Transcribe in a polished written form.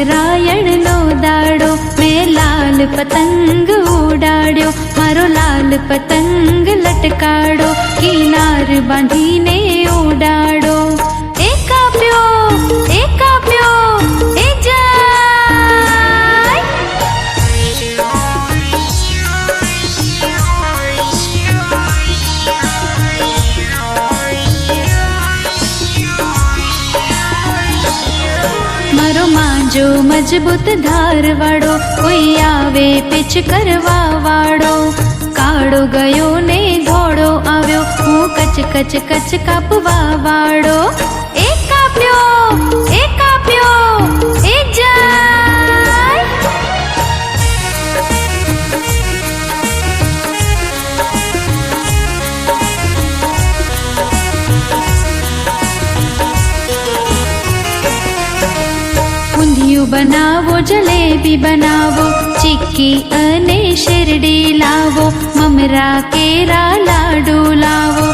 उत्तरायण no दाड़ो मैं लाल पतंग उड़ाड्यो मारो लाल पतंग लटकाड़ो किनार बांधीने उड़ाड़ो ए काप्यो ए काप्यो ए जाय। मारो मांजो मजबूत धार वाड़ो कोई आवे पिच करवा वाड़ो काड़ो गयो ने घोड़ो आव्यो हूँ कच कच कच कापवा वाड़ो ए काप्यो ए काप्यो ए जाय। ઊંધિયું બનાવો જલેબી બનાવો ચીક્કી અને શેરડી લાવો મમરા કેરા લાડુ લાવો।